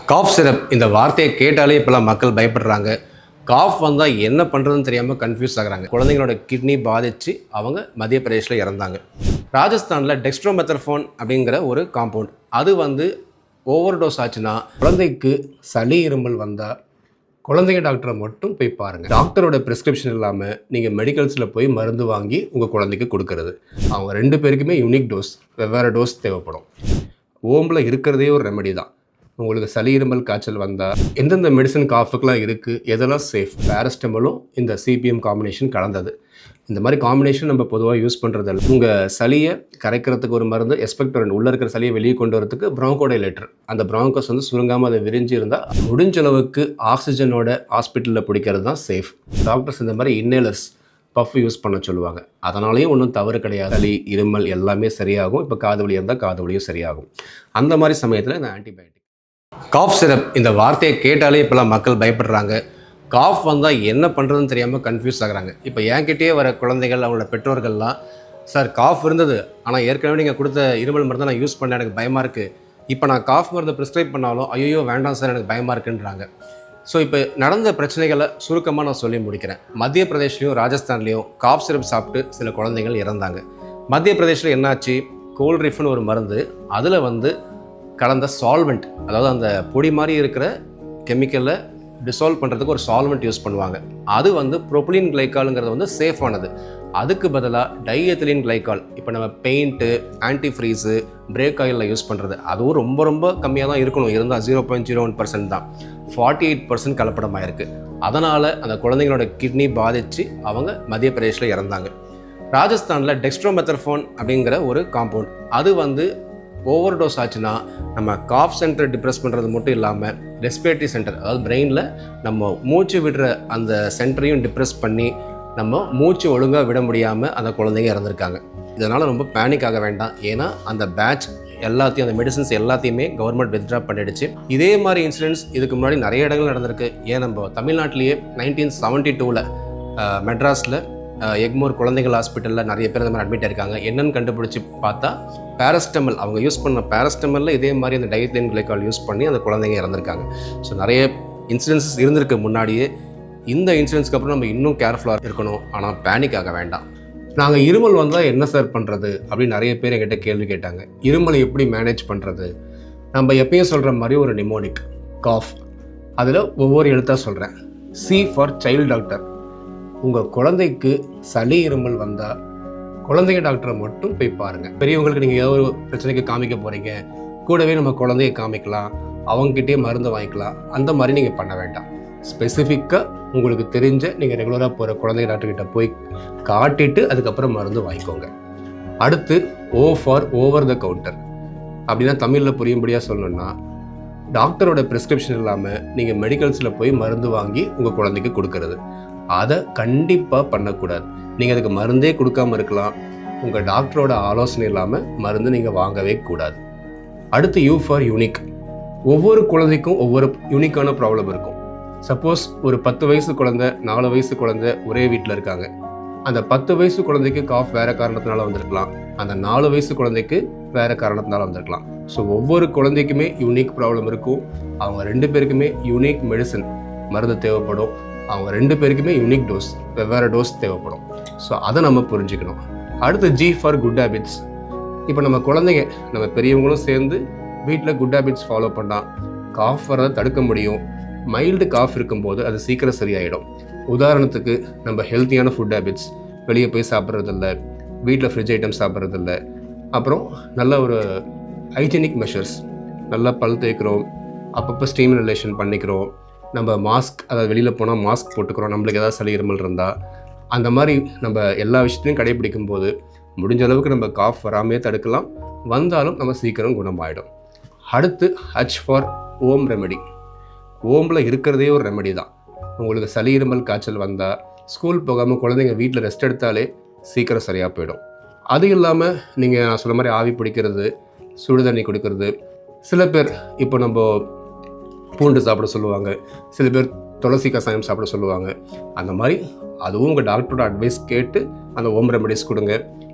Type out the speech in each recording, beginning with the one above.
Cough syrup இந்த வார்த்தையை கேட்டாலே இப்போலாம் மக்கள் பயப்படுறாங்க. காஃப் வந்தால் என்ன பண்ணுறதுன்னு தெரியாமல் கன்ஃபியூஸ் ஆகுறாங்க. குழந்தைங்களோட கிட்னி பாதித்து அவங்க மத்திய பிரதேஷில் இறந்தாங்க. ராஜஸ்தானில் டெக்ஸ்ட்ரோமெத்தர்ஃபோன் அப்படிங்கிற ஒரு காம்பவுண்ட் அது ஓவர் டோஸ் ஆச்சுன்னா குழந்தைக்கு சளி இருமல் வந்தால் குழந்தைங்க டாக்டரை மட்டும் போய் பாருங்கள். டாக்டரோட ப்ரிஸ்கிரிப்ஷன் இல்லாமல் நீங்கள் மெடிக்கல்ஸில் போய் மருந்து வாங்கி உங்கள் குழந்தைக்கு கொடுக்கறது. அவங்க 2 பேருக்குமே யூனிக் டோஸ், வெவ்வேறு டோஸ் தேவைப்படும். ஓம்பில் இருக்கிறதே ஒரு ரெமெடி தான். உங்களுக்கு சளி இருமல் காய்ச்சல் வந்தால் எந்தெந்த மெடிசன் காஃபுக்கெலாம் இருக்குது, எதெல்லாம் சேஃப், பேரஸ்டமலும் இந்த சிபிஎம் காம்பினேஷன் கலந்தது. இந்த மாதிரி காம்பினேஷன் நம்ம பொதுவாக யூஸ் பண்ணுறதில்ல. உங்கள் சளியை கரைக்கிறதுக்கு ஒரு மருந்து, எஸ்பெக்டரண்ட் உள்ளே இருக்கிற சளியை வெளியே கொண்டு வரதுக்கு ப்ராங்கோடைலேட்டர். அந்த ப்ராங்கோஸ் சுருங்காமல் அதை விரிஞ்சு இருந்தால் முடிஞ்ச அளவுக்கு ஆக்சிஜனோட ஹாஸ்பிட்டலில் பிடிக்கிறது தான் சேஃப். டாக்டர்ஸ் இந்த மாதிரி இன்னேலர்ஸ் பஃப் யூஸ் பண்ண சொல்லுவாங்க. அதனாலேயும் ஒன்றும் தவறு கிடையாது. சளி இருமல் எல்லாமே சரியாகும். இப்போ காது வலி இருந்தால் காது வலியும் சரியாகும். அந்த மாதிரி சமயத்தில் இந்த ஆன்டிபயோட்டிக் காஃப் சிரப் இந்த வார்த்தையை கேட்டாலே இப்போலாம் மக்கள் பயப்படுறாங்க. காஃப் வந்தால் என்ன பண்ணுறதுன்னு தெரியாமல் கன்ஃபியூஸ் ஆகுறாங்க. இப்போ என்கிட்டயே வர குழந்தைகள், அவங்களோட பெற்றோர்கள்லாம், சார் காஃப் இருந்தது, ஆனால் ஏற்கனவே நீங்கள் கொடுத்த இருமல் மருந்து நான் யூஸ் பண்ண எனக்கு பயமாக இருக்குது. இப்போ நான் காஃப் மருந்து ப்ரிஸ்கிரைப் பண்ணாலும் ஐயோ வேண்டாம் சார் எனக்கு பயமாக இருக்குன்றாங்க. ஸோ இப்போ நடந்த பிரச்சனைகளை சுருக்கமாக நான் சொல்லி முடிக்கிறேன். மத்திய பிரதேஷ்லேயும் ராஜஸ்தான்லேயும் காஃப் சிரப் சாப்பிட்டு சில குழந்தைகள் இறந்தாங்க. மத்திய பிரதேஷில் என்னாச்சு, கோல்ட்ரிஃப்னு ஒரு மருந்து, அதில் கலந்த சால்வெண்ட், அதாவது அந்த பொடி மாதிரி இருக்கிற கெமிக்கலை டிசால்வ் பண்ணுறதுக்கு ஒரு சால்வெண்ட் யூஸ் பண்ணுவாங்க. அது ப்ரோபிலின் கிளைக்காலுங்கிறது சேஃபானது. அதுக்கு பதிலாக டைஎத்திலின் கிளைக்கால், இப்போ நம்ம பெயிண்ட்டு, ஆன்டிஃப்ரீஸு, பிரேக் ஆயிலில் யூஸ் பண்ணுறது, அதுவும் ரொம்ப ரொம்ப கம்மியாக தான் இருக்கணும். இருந்தால் 0.01% தான். 48% கலப்படமாக இருக்குது. அதனால் அந்த குழந்தைங்களோட கிட்னி பாதித்து அவங்க மத்திய பிரதேஷில் இறந்தாங்க. ராஜஸ்தானில் டெக்ஸ்ட்ரோமெத்தர்ஃபோன் அப்படிங்கிற ஒரு காம்பவுண்ட் அது ஓவர் டோஸ் ஆச்சுன்னா நம்ம காஃப் சென்டரை டிப்ரெஸ் பண்ணுறது மட்டும் இல்லாமல் ரெஸ்பிரேட்டரி சென்டர், அதாவது பிரெயினில் நம்ம மூச்சு விடுற அந்த சென்டரையும் டிப்ரெஸ் பண்ணி நம்ம மூச்சு ஒழுங்காக விட முடியாமல் அந்த குழந்தைங்க இறந்துருக்காங்க. இதனால் ரொம்ப பேனிக் ஆக வேண்டாம். ஏன்னா அந்த பேட்ச் எல்லாத்தையும், அந்த மெடிசன்ஸ் எல்லாத்தையுமே கவர்மெண்ட் வித்ட்ரா பண்ணிடுச்சு. இதே மாதிரி இன்சிடென்ட்ஸ் இதுக்கு முன்னாடி நிறைய இடங்கள் நடந்திருக்கு. ஏன் நம்ம தமிழ்நாட்டிலேயே 1972 மெட்ராஸில் எக்மோர் குழந்தைகள் ஹாஸ்பிட்டலில் நிறைய பேர் இந்த மாதிரி அட்மிட் ஆயிருக்காங்க. என்னென்னு கண்டுபிடிச்சி பார்த்தா பேரஸ்டமல், அவங்க யூஸ் பண்ண பேரஸ்டமலில் இதே மாதிரி அந்த டைஎத்திலின் கிளைக்கால் யூஸ் பண்ணி அந்த குழந்தைங்க இறந்துருக்காங்க. ஸோ நிறைய இன்சிடென்ட்ஸ் இருந்திருக்கு முன்னாடியே. இந்த இன்சிடென்ட்ஸ்க்கு அப்புறம் நம்ம இன்னும் கேர்ஃபுல்லாக இருக்கணும். ஆனால் பேனிக் ஆக வேண்டாம். நாங்கள் இருமல் வந்தால் என்ன சார் பண்ணுறது அப்படின்னு நிறைய பேர் என்கிட்ட கேள்வி கேட்டாங்க. இருமலை எப்படி மேனேஜ் பண்ணுறது? நம்ம எப்பயும் சொல்கிற மாதிரி ஒரு நிமோனிக் காஃப், அதில் ஒவ்வொரு எழுத்தாக சொல்கிறேன். C for child doctor. உங்கள் குழந்தைக்கு சளி இருமல் வந்தால் குழந்தைங்க டாக்டரை மட்டும் போய் பாருங்கள். பெரியவங்களுக்கு நீங்கள் ஏதோ ஒரு பிரச்சனைக்கு காமிக்க போகிறீங்க, கூடவே நம்ம குழந்தைய காமிக்கலாம், அவங்ககிட்டயே மருந்து வாங்கிக்கலாம். அந்த மாதிரி நீங்கள் பண்ண வேண்டாம். ஸ்பெசிஃபிக்காக உங்களுக்கு தெரிஞ்ச நீங்கள் ரெகுலராக போகிற குழந்தைங்க டாக்டர்கிட்ட போய் காட்டிட்டு அதுக்கப்புறம் மருந்து வாங்கிக்கோங்க. அடுத்து ஓ ஃபார் ஓவர் த கவுண்டர். அப்படின்னா தமிழில் புரியும்படியாக சொல்லணுன்னா, டாக்டரோட ப்ரிஸ்கிரிப்ஷன் இல்லாமல் நீங்கள் மெடிக்கல்ஸில் போய் மருந்து வாங்கி உங்கள் குழந்தைக்கு கொடுக்கறது, அதை கண்டிப்பாக பண்ணக்கூடாது. நீங்கள் அதுக்கு மருந்தே கொடுக்காமல் இருக்கலாம். உங்கள் டாக்டரோட ஆலோசனை இல்லாமல் மருந்து நீங்கள் வாங்கவே கூடாது. அடுத்து யூ ஃபார் யூனிக். ஒவ்வொரு குழந்தைக்கும் ஒவ்வொரு யூனிக்கான ப்ராப்ளம் இருக்கும். சப்போஸ் ஒரு 10 வயசு குழந்தை, 4 வயசு குழந்தை ஒரே வீட்டில் இருக்காங்க. அந்த 10 வயசு குழந்தைக்கு காஃப் வேறு காரணத்தினால வந்திருக்கலாம், அந்த 4 வயசு குழந்தைக்கு வேறு காரணத்தினால வந்திருக்கலாம். ஸோ ஒவ்வொரு குழந்தைக்குமே யூனிக் ப்ராப்ளம் இருக்கும். அவங்க 2 பேருக்குமே யூனிக் மெடிசன் மருந்து தேவைப்படும். அவங்க 2 பேருக்குமே யூனிக் டோஸ், வெவ்வேறு டோஸ் தேவைப்படும். ஸோ அதை நம்ம புரிஞ்சுக்கணும். அடுத்து ஜி ஃபார் குட் ஹேபிட்ஸ். இப்போ நம்ம குழந்தைங்க, நம்ம பெரியவங்களும் சேர்ந்து வீட்டில் குட் ஹேபிட்ஸ் ஃபாலோ பண்ணால் காஃப் வரதை தடுக்க முடியும். மைல்டு காஃப் இருக்கும்போது அது சீக்கிரம் சரியாயிடும். உதாரணத்துக்கு நம்ம ஹெல்த்தியான ஃபுட் ஹேபிட்ஸ், வெளியே போய் சாப்பிட்றதில்ல, வீட்டில் ஃப்ரிட்ஜ் ஐட்டம் சாப்பிட்றதில்ல, அப்புறம் நல்ல ஒரு ஹைஜீனிக் மெஷர்ஸ், நல்லா பல் தேய்க்கிறோம், அப்பப்போ ஸ்டீம் ரிலேஷன் பண்ணிக்கிறோம், நம்ம மாஸ்க், அதாவது வெளியில் போனால் மாஸ்க் போட்டுக்கிறோம், நம்மளுக்கு ஏதாவது சளி இருமல் இருந்தால். அந்த மாதிரி நம்ம எல்லா விஷயத்தையும் கடைபிடிக்கும் போது முடிஞ்ச அளவுக்கு நம்ம காஃப் வராமே தடுக்கலாம். வந்தாலும் நம்ம சீக்கிரம் குணமாயிடும். அடுத்து ஹச் ஃபார் ஓம் ரெமெடி. ஓம்பில் இருக்கிறதே ஒரு ரெமெடி தான். உங்களுக்கு சளி இருமல் காய்ச்சல் வந்தால் ஸ்கூல் போகாமல் குழந்தைங்க வீட்டில் ரெஸ்ட் எடுத்தாலே சீக்கிரம் சரியாக போயிடும். அது இல்லாமல் நீங்கள் நான் சொல்ல மாதிரி ஆவி பிடிக்கிறது, சுடு தண்ணி கொடுக்கறது, சில பேர் இப்போ நம்ம பூண்டு சாப்பிட சொல்லுவாங்க, சில பேர் துளசி கசாயம் சாப்பிட சொல்லுவாங்க. அந்த மாதிரி அதுவும் உங்கள் டாக்டரோட அட்வைஸ் கேட்டு அந்த ஓம் ரெமெடிஸ் கொடுங்க.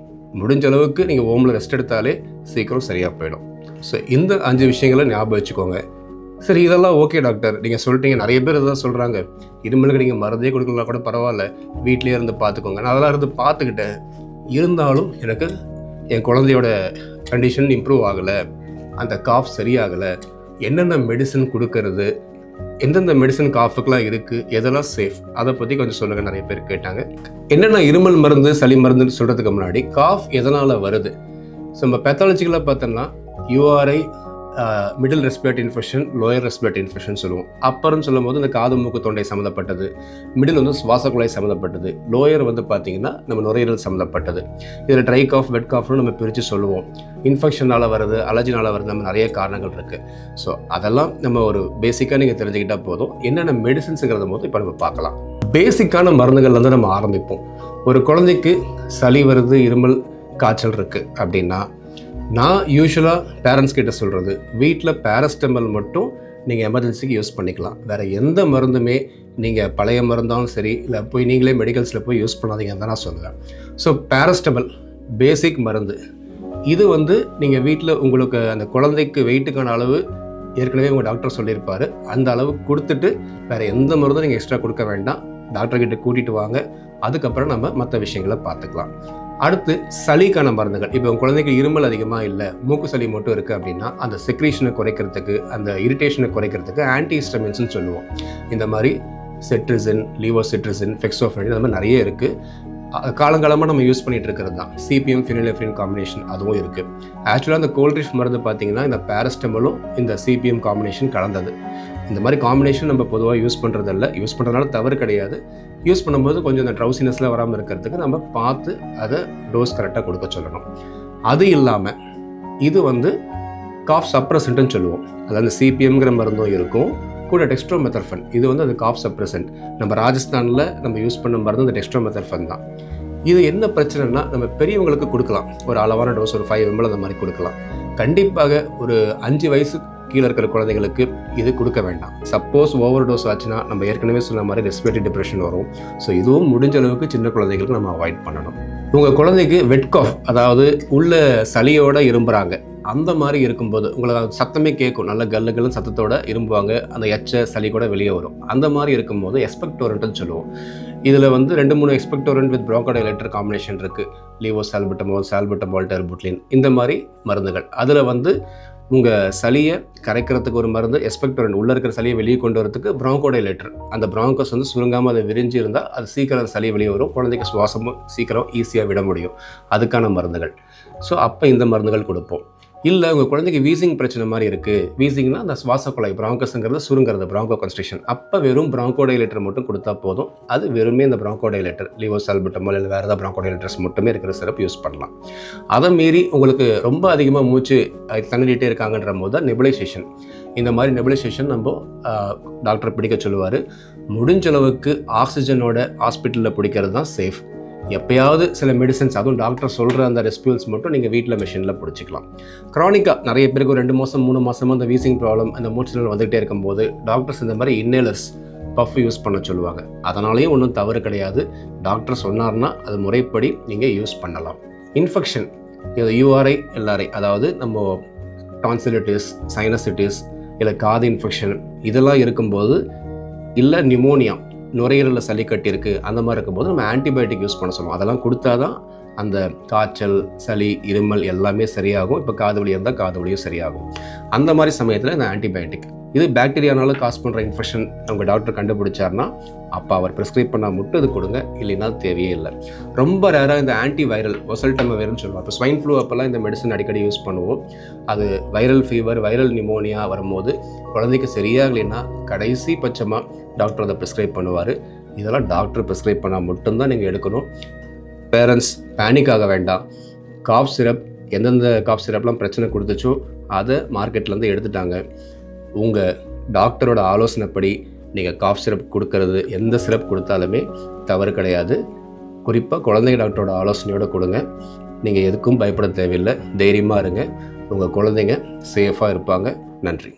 முடிஞ்ச அளவுக்கு நீங்கள் ஓமில் ரெஸ்ட் எடுத்தாலே சீக்கிரம் சரியாக போயிடும். ஸோ இந்த 5 விஷயங்களை ஞாபகம் வச்சுக்கோங்க. சரி, இதெல்லாம் ஓகே டாக்டர், நீங்கள் சொல்லிட்டீங்க. நிறைய பேர் இதான் சொல்கிறாங்க, இருமலுக்கு நீங்கள் மருந்தே கொடுக்கலாம் கூட பரவாயில்ல, வீட்லேயே இருந்து பார்த்துக்கோங்க. நான் அதெல்லாம் இருந்து பார்த்துக்கிட்டேன். இருந்தாலும் எனக்கு என் குழந்தையோட கண்டிஷன் இம்ப்ரூவ் ஆகலை, அந்த காஃப் சரியாகலை, என்னென்ன மெடிசன் கொடுக்கறது, எந்தெந்த மெடிசன் காஃபுக்கெலாம் இருக்குது, எதெல்லாம் சேஃப், அதை பற்றி கொஞ்சம் சொல்லுங்கள். நிறைய பேர் கேட்டாங்க. என்னென்ன இருமல் மருந்து சளி மருந்துன்னு சொல்கிறதுக்கு முன்னாடி காஃப் எதனால் வருது? ஸோ நம்ம பேத்தாலஜிக்கலாக பார்த்தோம்னா URI middle respiratory infection, lower respiratory infection சொல்லுவோம். அப்பர்னு சொல்லும் போது இந்த காது மூக்கு தொண்டை சம்மந்தப்பட்டது, மிடில் வந்து சுவாச குழாய் சம்மந்தப்பட்டது, லோயர் வந்து பார்த்திங்கன்னா நம்ம நுரையீரல் சம்மந்தப்பட்டது. இதில் ட்ரை காஃப், வெட் காஃப்னு நம்ம பிரித்து சொல்லுவோம். இன்ஃபெக்ஷனால் வருது, அலர்ஜினால் வருது, நம்ம நிறைய காரணங்கள் இருக்குது. ஸோ அதெல்லாம் நம்ம ஒரு பேசிக்காக நீங்கள் தெரிஞ்சுக்கிட்டால் போதும். என்னென்ன மெடிசன்ஸுங்கிறத போது இப்போ நம்ம பார்க்கலாம். பேசிக்கான மருந்துகள் வந்து நம்ம ஆரம்பிப்போம். ஒரு குழந்தைக்கு சளி வருது, இருமல், காய்ச்சல் இருக்குது அப்படின்னா நான் யூஸ்வலாக பேரண்ட்ஸ் கிட்ட சொல்கிறது, வீட்டில் பேராசிட்டமால் மட்டும் நீங்கள் எமர்ஜென்சிக்கு யூஸ் பண்ணிக்கலாம். வேறு எந்த மருந்துமே நீங்கள் பழைய மருந்தாலும் சரி, இல்லை போய் நீங்களே மெடிக்கல்ஸில் போய் யூஸ் பண்ணாதீங்கன்னு தான் நான் சொல்லுவேன். ஸோ பேராசிட்டமால் பேசிக் மருந்து. இது வந்து நீங்கள் வீட்டில் உங்களுக்கு அந்த குழந்தைக்கு வெயிட்டுக்கான அளவு ஏற்கனவே உங்கள் டாக்டர் சொல்லியிருப்பார், அந்த அளவு கொடுத்துட்டு வேறு எந்த மருந்தும் நீங்கள் எக்ஸ்ட்ரா கொடுக்க வேண்டாம். டாக்டர்கிட்ட கூட்டிகிட்டு வாங்க, அதுக்கப்புறம் நம்ம மற்ற விஷயங்களை பார்த்துக்கலாம். அடுத்து சளிக்கான மருந்துகள். இப்போ உங்கள் குழந்தைக்கு இருமல் அதிகமாக இல்லை, மூக்கு சளி மட்டும் இருக்குது அப்படின்னா அந்த செக்ரீஷனை குறைக்கிறதுக்கு, அந்த இரிட்டேஷனை குறைக்கிறதுக்கு ஆன்டிஹிஸ்டமின்ஸ்னு சொல்லுவோம். இந்த மாதிரி செட்ரிசின், லீவோசிட்ரிசின், ஃபெக்ஸோஃபெனின், அந்த மாதிரி நிறைய இருக்குது. காலங்காலமாக நம்ம யூஸ் பண்ணிகிட்டு இருக்கிறது தான். சிபிஎம் ஃபினிலெஃப்ரின் காம்பினேஷன் அதுவும் இருக்குது. ஆக்சுவலாக அந்த கோல்ட்ரிஃப் மருந்து பார்த்திங்கன்னா இந்த பேராசிட்டமாலும் இந்த சிபிஎம் காம்பினேஷன் கலந்தது. இந்த மாதிரி காம்பினேஷன் நம்ம பொதுவாக யூஸ் பண்ணுறதில்ல. யூஸ் பண்ணுறதுனால தவறு கிடையாது. யூஸ் பண்ணும்போது கொஞ்சம் இந்த ட்ரௌசினஸ்லாம் வராமல் இருக்கிறதுக்கு நம்ம பார்த்து அதை டோஸ் கரெக்டாக கொடுக்க சொல்லணும். அது இல்லாமல் இது வந்து காஃப் சப்ரசன்ட்னு சொல்லுவோம். அதாவது சிபிஎம்ங்கிற மருந்தும் இருக்கும், கூட டெக்ஸ்ட்ரோமெத்தர்ஃபன். இது வந்து அது காஃப் சப்ரசன்ட். நம்ம ராஜஸ்தானில் நம்ம யூஸ் பண்ண மருந்து இந்த டெக்ஸ்ட்ரோமெத்தர்ஃபன் தான். இது என்ன பிரச்சனைனா, நம்ம பெரியவங்களுக்கு கொடுக்கலாம், ஒரு அளவான டோஸ், ஒரு 5 ml அந்த மாதிரி கொடுக்கலாம். கண்டிப்பாக ஒரு 5 வயசு கீழே இருக்கிற குழந்தைகளுக்கு இது கொடுக்க வேண்டாம். சப்போஸ் ஓவர் டோஸ் ஆச்சுன்னா நம்ம ஏற்கனவே சொன்ன மாதிரி ரெஸ்பிரேட்டரி டிப்ரெஷன் வரும். ஸோ இதுவும் முடிஞ்ச அளவுக்கு சின்ன குழந்தைகளுக்கு நம்ம அவாய்ட் பண்ணணும். உங்கள் குழந்தைக்கு வெட் காஃப், அதாவது உள்ள சளியோட இரும்புறாங்க, அந்த மாதிரி இருக்கும்போது உங்களுக்கு சத்தமே கேட்கும், நல்ல கல்லுகளும் சத்தத்தோட இரும்புவாங்க, அந்த எச்ச சளி கூட வெளியே வரும். அந்த மாதிரி இருக்கும்போது எக்ஸ்பெக்டோரண்ட்னு சொல்லுவோம். இதில் வந்து 2-3 எக்ஸ்பெக்டோரண்ட் வித் ப்ரோங்கோடைலேட்டர் காம்பினேஷன் இருக்குது. லீவோசால்புட்டமால், சால்புட்டமால், டெர்புட்லின், இந்த மாதிரி மருந்துகள். அதில் வந்து உங்கள் சளியை கரைக்கிறதுக்கு ஒரு மருந்து, எக்ஸ்பெக்டோரண்ட் உள்ளே இருக்கிற சளியை வெளியே கொண்டு வரதுக்கு ப்ரோங்கோடைலேட்டர். அந்த ப்ராங்கோஸ் வந்து சுருங்காமல் அதை விரிஞ்சு இருந்தால் அது சீக்கிரம் சளி வெளியே வரும், குழந்தைக்கு சுவாசமும் சீக்கிரம் ஈஸியாக விட முடியும். அதுக்கான மருந்துகள். ஸோ அப்போ இந்த மருந்துகள் கொடுப்போம். இல்லை உங்கள் குழந்தைக்கு வீசிங் பிரச்சனை மாதிரி இருக்குது, வீசிங்னா அந்த சுவாச குழாய் ப்ராங்கஸ்ங்கிறது சுருங்கிறது, ப்ராங்கோ கன்ஸ்ட்ரிக்ஷன், அப்போ வெறும் ப்ராங்கோடைலேட்டர் மட்டும் கொடுத்தா போதும். அது வெறுமே இந்த ப்ராங்கோடைலேட்டர், லீவோசால்புட்டமால் இல்லை வேறு ஏதாவது ப்ராங்கோடைலேட்டர்ஸ் மட்டுமே இருக்கிற சிரப் யூஸ் பண்ணலாம். அதை மீறி உங்களுக்கு ரொம்ப அதிகமாக மூச்சு தண்ணிட்டே இருக்காங்கன்ற போது தான் நெபுலைசேஷன். இந்த மாதிரி நெபுலைசேஷன் நம்ம டாக்டர் பிடிக்க சொல்லுவார். முடிஞ்ச அளவுக்கு ஆக்சிஜனோட ஹாஸ்பிட்டலில் பிடிக்கிறது தான் சேஃப். எப்பயாவது சில மெடிசன்ஸ், அதுவும் டாக்டர் சொல்கிற அந்த ரெஸ்பியூல்ஸ் மட்டும் நீங்கள் வீட்டில் மெஷினில் பிடிச்சிக்கலாம். க்ரானிக்காக நிறைய பேருக்கு 2 மாதம் 3 மாதமாக அந்த வீசிங் ப்ராப்ளம், அந்த மூச்சுகள் வந்துகிட்டே இருக்கும்போது டாக்டர்ஸ் இந்த மாதிரி இன்னேலர்ஸ், பஃப் யூஸ் பண்ண சொல்லுவாங்க. அதனாலேயும் ஒன்றும் தவறு கிடையாது. டாக்டர் சொன்னார்னா அது முறைப்படி நீங்கள் யூஸ் பண்ணலாம். இன்ஃபெக்ஷன், இது யூஆர்ஐ, எல்ஆர்ஐ, அதாவது நம்ம டான்சிலிட்டிஸ், சைனசிட்டிஸ், இல்லை காது இன்ஃபெக்ஷன், இதெல்லாம் இருக்கும்போது, இல்லை நிமோனியா, நுரையீரலில் சளி கட்டியிருக்கு, அந்த மாதிரி இருக்கும்போது நம்ம ஆன்டிபயோட்டிக் யூஸ் பண்ண சொல்லுவோம். அதெல்லாம் கொடுத்தா தான் அந்த காய்ச்சல், சளி, இருமல் எல்லாமே சரியாகும். இப்போ காது வலி இருந்தால் காது வலியும் சரியாகும். அந்த மாதிரி சமயத்தில் இந்த ஆன்டிபயோட்டிக், இது பாக்டீரியானால காஸ் பண்ணுற இன்ஃபெக்ஷன் அவங்க டாக்டர் கண்டுபிடிச்சார்னா அப்போ அவர் ப்ரிஸ்கிரைப் பண்ணால் மட்டும் இது கொடுங்க, இல்லைன்னா தேவையே இல்லை. ரொம்ப ரேராக இந்த ஆன்டி வைரல், ஒசல்டமவேர்னு சொல்லுவோம். இப்போ ஸ்வைன் ஃப்ளூ அப்போல்லாம் இந்த மெடிசன் அடிக்கடி யூஸ் பண்ணுவோம். அது வைரல் ஃபீவர், வைரல் நிமோனியா வரும்போது குழந்தைக்கு சரியாகலைன்னா கடைசி பட்சமாக டாக்டர் அதை ப்ரிஸ்கிரைப் பண்ணுவார். இதெல்லாம் டாக்டர் ப்ரிஸ்கிரைப் பண்ணால் மட்டும்தான் நீங்கள் எடுக்கணும். பேரண்ட்ஸ் பேனிக் ஆக வேண்டாம். காஃப் சிரப், எந்தெந்த காஃப் சிரப்லாம் பிரச்சனை கொடுத்துச்சோ அதை மார்க்கெட்லேருந்து எடுத்துட்டாங்க. உங்கள் டாக்டரோட ஆலோசனைப்படி நீங்கள் காஃப் சிரப் கொடுக்கறது, எந்த சிரப் கொடுத்தாலுமே தவறு கிடையாது. குறிப்பாக குழந்தைங்க டாக்டரோட ஆலோசனையோடு கொடுங்க. நீங்கள் எதுக்கும் பயப்பட தேவையில்லை, தைரியமாக இருங்க. உங்கள் குழந்தைங்க சேஃபாக இருப்பாங்க. நன்றி.